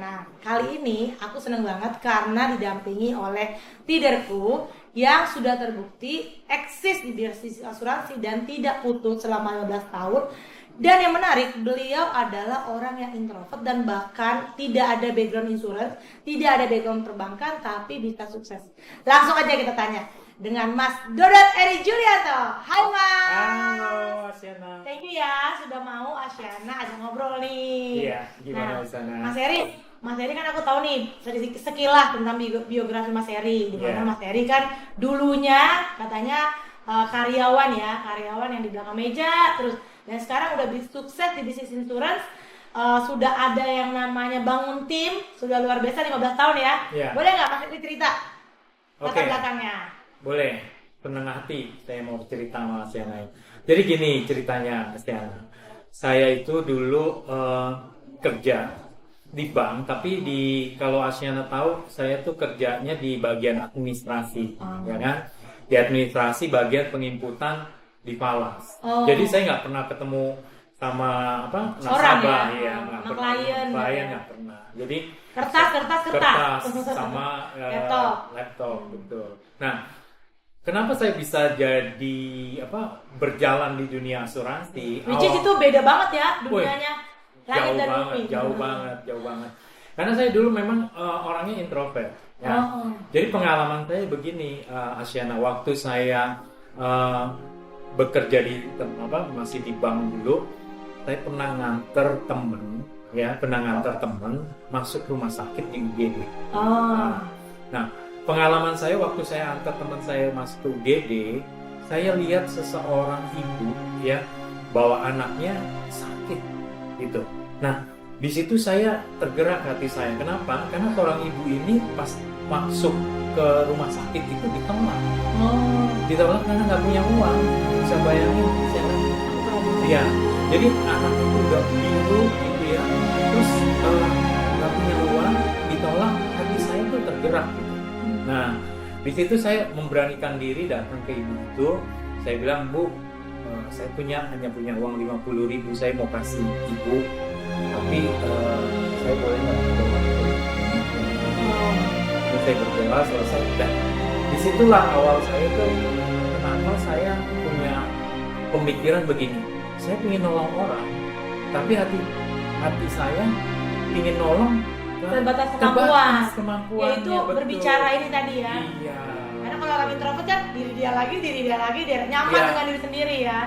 Nah, kali ini aku seneng banget karena didampingi oleh leaderku yang sudah terbukti eksis di bisnis asuransi dan tidak putus selama 15 tahun. Dan yang menarik, beliau adalah orang yang introvert dan bahkan tidak ada background insurance, tidak ada background perbankan, tapi bisa sukses. Langsung aja kita tanya dengan Mas Dodot Eri Julianto. Hai Mas. Halo Asyana. Thank you ya sudah mau Asyana ajak ngobrol nih. Iya, gimana Asyana? Mas Eri kan aku tahu nih sekilas tentang biografi Mas Eri. Di mana Mas Eri kan dulunya katanya karyawan yang di belakang meja terus, dan sekarang udah sukses di bisnis insurance. Sudah ada yang namanya bangun tim, sudah luar biasa 15 tahun ya. Boleh nggak Mas Eri cerita latar belakangnya? Boleh, senang hati saya mau cerita sama Asyana. Jadi gini ceritanya Asyana. Saya itu dulu kerja di bank, tapi kalau Asyana tahu saya tuh kerjanya di bagian administrasi, ya kan? Di administrasi bagian penginputan di falas. Jadi saya nggak pernah ketemu sama nasabah ya, nggak pernah. Klien nggak pernah. Jadi kertas sama laptop betul. Nah, kenapa saya bisa jadi berjalan di dunia asuransi? Which is itu beda banget ya dunianya. Jauh banget. Karena saya dulu memang orangnya introvert. Ya. Jadi pengalaman saya begini, Asyana, waktu saya bekerja masih di bank dulu, saya pernah nganter temen masuk rumah sakit di UGD. Nah, pengalaman saya waktu saya antar teman saya masuk ke UGD, saya lihat seseorang ibu ya bawa anaknya sakit gitu. Nah, di situ saya tergerak hati saya. Kenapa? Karena seorang ibu ini pas masuk ke rumah sakit itu ditolak. Ditolak karena nggak punya uang. Bisa bayangin, iya. Jadi anak itu udah biru gitu ya. Terus nggak punya uang, ditolak. Hati saya tuh tergerak. Nah, di situ saya memberanikan diri datang ke ibu itu. Saya bilang, Bu, saya hanya punya uang 50.000, saya mau kasih ibu, tapi saya boleh nggak berdoa? Saya berdoa selesai. Dan disitulah awal saya tuh, kenapa saya punya pemikiran begini. Saya ingin nolong orang, tapi hati saya ingin nolong terbatas kemampuan, yaitu berbicara ini tadi ya. Iya. Karena kalau orang introvert kan diri dia lagi dia nyaman dengan diri sendiri ya.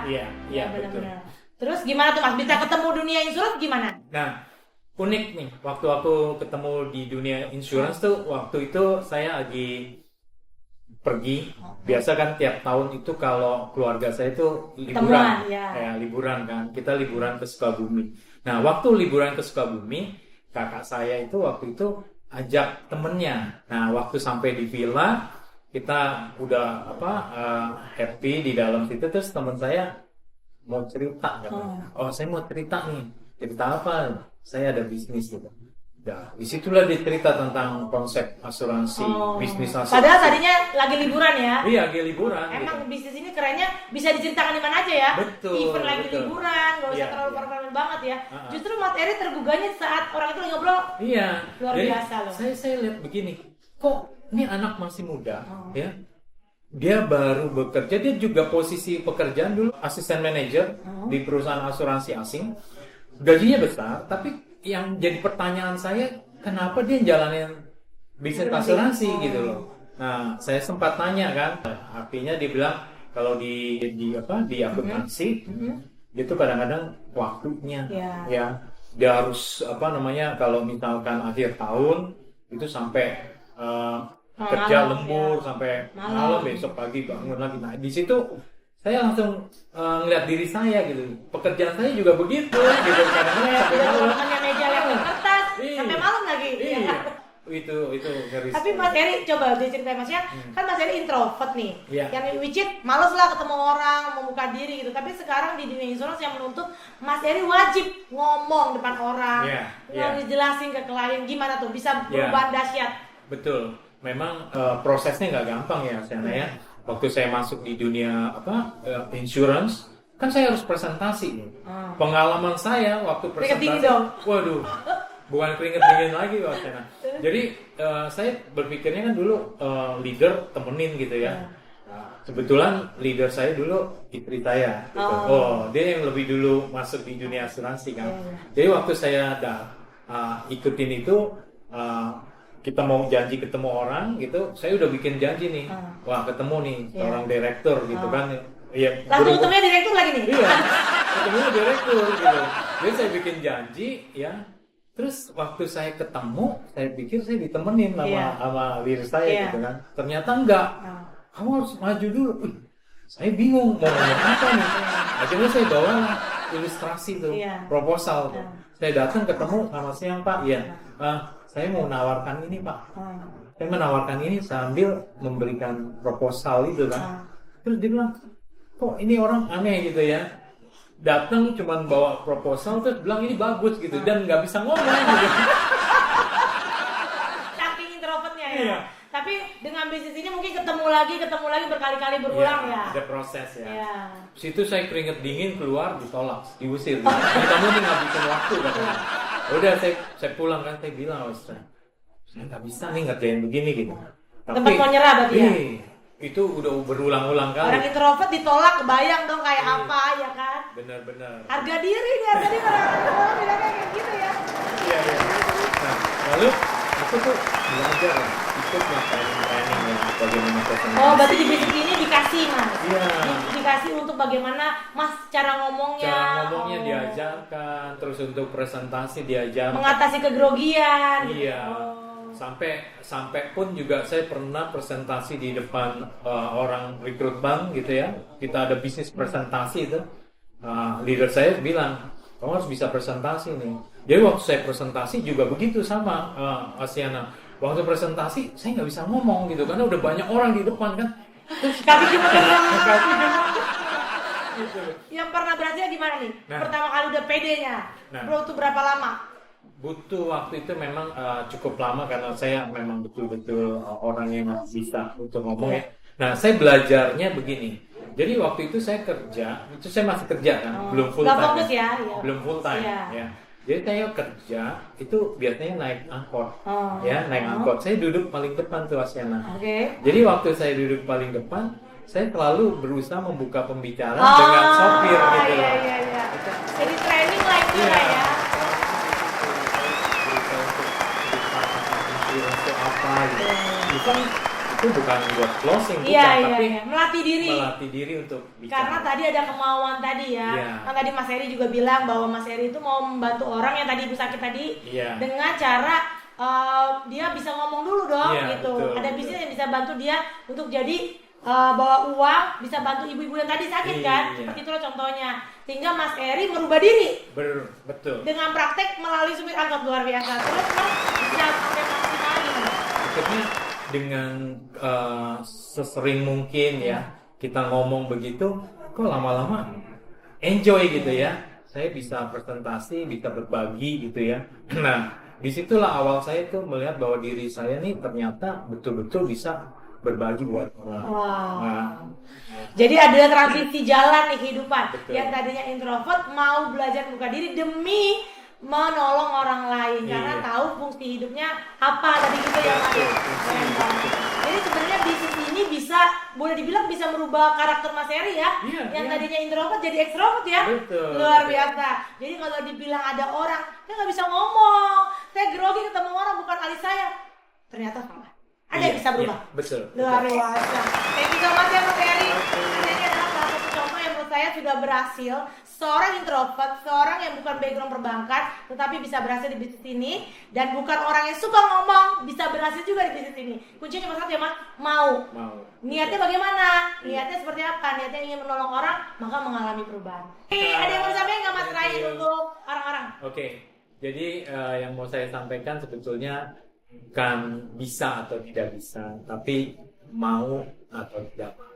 Iya benar. Terus gimana tuh Mas bisa ketemu dunia insurance gimana? Nah, unik nih waktu aku ketemu di dunia insurance tuh, waktu itu saya lagi pergi. Biasa kan tiap tahun itu kalau keluarga saya itu liburan, liburan kan. Kita liburan ke Sukabumi. Nah, waktu liburan ke Sukabumi, kakak saya itu waktu itu ajak temennya. Nah, waktu sampai di villa, kita udah happy di dalam situ, terus teman saya mau cerita katanya. Saya mau cerita nih. Cerita apa? Saya ada bisnis gitu. Nah, disitulah dicerita tentang konsep asuransi, bisnis asuransi. Padahal tadinya lagi liburan ya? Iya, lagi liburan. Emang bisnis ini kerennya bisa diceritakan di mana aja ya? Betul. Even lagi liburan, nggak usah terlalu formal banget ya. Justru Mas Eri tergugahnya saat orang itu lagi ngobrol. Iya. Luar biasa loh. Saya lihat begini, kok ini anak masih muda, ya? Dia baru bekerja, dia juga posisi pekerjaan dulu asisten manajer di perusahaan asuransi asing. Gajinya besar, tapi yang jadi pertanyaan saya, kenapa dia jalanin bisnis asuransi gitu loh. Nah, saya sempat tanya kan, artinya dia bilang kalau di akuntansi itu kadang-kadang waktunya ya dia harus kalau misalkan akhir tahun itu sampai kerja lembur sampai malam, besok pagi bangun lagi. Nah, di situ saya langsung ngeliat diri saya gitu. Pekerjaan saya juga begitu gitu. Kadang-kadang sampai malam. Meja laptop kertas sampai malam lagi. Iya. Itu garis. Tapi Mas Eri coba diceritain Mas ya. Kan Mas Eri introvert nih. Yeah. Yang which it males lah ketemu orang, membuka diri gitu. Tapi sekarang di dunia insurance yang menuntut Mas Eri wajib ngomong depan orang. Ngejelasin ke klien gimana tuh bisa perubahan dahsyat. Betul. Memang prosesnya nggak gampang ya, Asyana ya. Waktu saya masuk di dunia insurance, kan saya harus presentasi nih. Pengalaman saya wakti presentasi, waduh, bukan keringet dingin lagi Pak Sena. Jadi saya berpikirnya kan dulu leader temenin gitu ya. Nah, kebetulan leader saya dulu istri saya gitu. Dia yang lebih dulu masuk di dunia asuransi kan. Jadi waktu saya ikutin itu, kita mau janji ketemu orang gitu, saya udah bikin janji nih. Wah, ketemu nih seorang direktur gitu kan. Iya, langsung ketemunya direktur lagi nih. Iya, ketemunya direktur gitu. Jadi saya bikin janji ya. Terus waktu saya ketemu, saya pikir saya ditemenin sama leader saya gitu kan. Ternyata enggak. Kamu harus maju dulu. Saya bingung mau ngomong apa nih. Akhirnya saya bawa ilustrasi tuh, proposal tuh. Saya datang ketemu sama siang Pak. Iya. Saya mau menawarkan ini Pak. Saya menawarkan ini sambil memberikan proposal itu kan. Terus dia bilang, kok ini orang aneh gitu ya. Datang cuman bawa proposal terus bilang ini bagus gitu dan nggak bisa ngomong gitu. Saking introvertnya ya. Tapi dengan bisnis ini mungkin ketemu lagi berkali-kali berulang ya. Ada proses ya. Situ saya keringet dingin keluar ditolak, diusir. Gitu. Kamu nih ngabisin waktu katanya. Udah saya pulang kan, saya bilang saya nggak bisa nih ngerjain begini gitu. Tempat mau nyerah berarti ya. Itu udah berulang-ulang kali. Orang introvert ditolak, kebayang dong kayak apa ya kan? Benar-benar. Harga diri orang bilangnya kayak gitu ya. Iya. Nah, lalu aku tuh belajar ikut training ya bagaimana presentasi. Oh, berarti di bisnis ini dikasih Mas? Iya. Dikasih untuk bagaimana Mas cara ngomongnya. Cara ngomongnya diajarkan, terus untuk presentasi diajarkan. Mengatasi kegrogian. Iya. Sampai pun juga saya pernah presentasi di depan orang rekrut bank gitu ya. Kita ada bisnis presentasi itu. Leader saya bilang, kamu harus bisa presentasi nih. Jadi waktu saya presentasi juga begitu sama Asiana. Waktu presentasi saya nggak bisa ngomong gitu karena udah banyak orang di depan kan. Kaki cuma gitu. Yang pernah berhasil gimana nih? Pertama kali udah PD-nya. Butuh berapa lama? Butuh waktu itu memang cukup lama karena saya memang betul-betul orang yang bisa untuk ngomong ya. Nah, saya belajarnya begini. Jadi waktu itu saya kerja, itu saya masih kerja kan, belum full time. Fokus ya. Belum full time ya. Jadi saya kerja itu biasanya naik angkot, naik angkot. Saya duduk paling depan tuh Asiana. Jadi waktu saya duduk paling depan, saya selalu berusaha membuka pembicaraan dengan sopir gitu. Iya. Jadi training lah itu ya. Apa gitu. Itu bukan buat closing tapi melatih diri untuk bicara. Karena tadi ada kemauan tadi ya. Kan tadi Mas Eri juga bilang bahwa Mas Eri itu mau membantu orang yang tadi Ibu sakit tadi dengan cara dia bisa ngomong dulu dong gitu. Betul, ada bisnis yang bisa bantu dia untuk jadi bawa uang, bisa bantu ibu-ibu yang tadi sakit kan. Seperti itulah contohnya. Sehingga Mas Eri merubah diri. Betul. Dengan praktek melalui supir angkot luar biasa. Terus Mas bisa sampai maksimal gimana? Akhirnya dengan sesering mungkin ya kita ngomong begitu, kok lama-lama enjoy gitu ya. Saya bisa presentasi, bisa berbagi gitu ya. Nah, disitulah awal saya tuh melihat bahwa diri saya nih ternyata betul-betul bisa berbagi buat orang. Jadi ada transisi jalan nih kehidupan. Yang tadinya introvert mau belajar buka diri demi menolong orang lain karena tahu fungsi hidupnya apa tadi gitu ya Mas. Jadi sebenarnya bisnis ini bisa boleh dibilang bisa merubah karakter Mas Eri ya. Yang tadinya introvert jadi ekstrovert ya. Luar biasa. Jadi kalau dibilang ada orang saya nggak bisa ngomong, saya grogi ketemu orang bukan alis saya, ternyata salah. Ada yang bisa berubah. Betul. Luar biasa. Thank you so much ya Mas Eri. Ini adalah salah satu contoh yang menurut saya sudah berhasil. Seorang introvert, seorang yang bukan background perbankan, tetapi bisa berhasil di bisnis ini. Dan bukan orang yang suka ngomong, bisa berhasil juga di bisnis ini. Kuncinya cuma satu ya Mas, mau. Niatnya bagaimana? Niatnya seperti apa? Niatnya ingin menolong orang, maka mengalami perubahan. Ada yang mau disampaikan nggak Mas Rai untuk orang-orang? Oke. Jadi yang mau saya sampaikan sebetulnya bukan bisa atau tidak bisa, tapi mau atau tidak mau.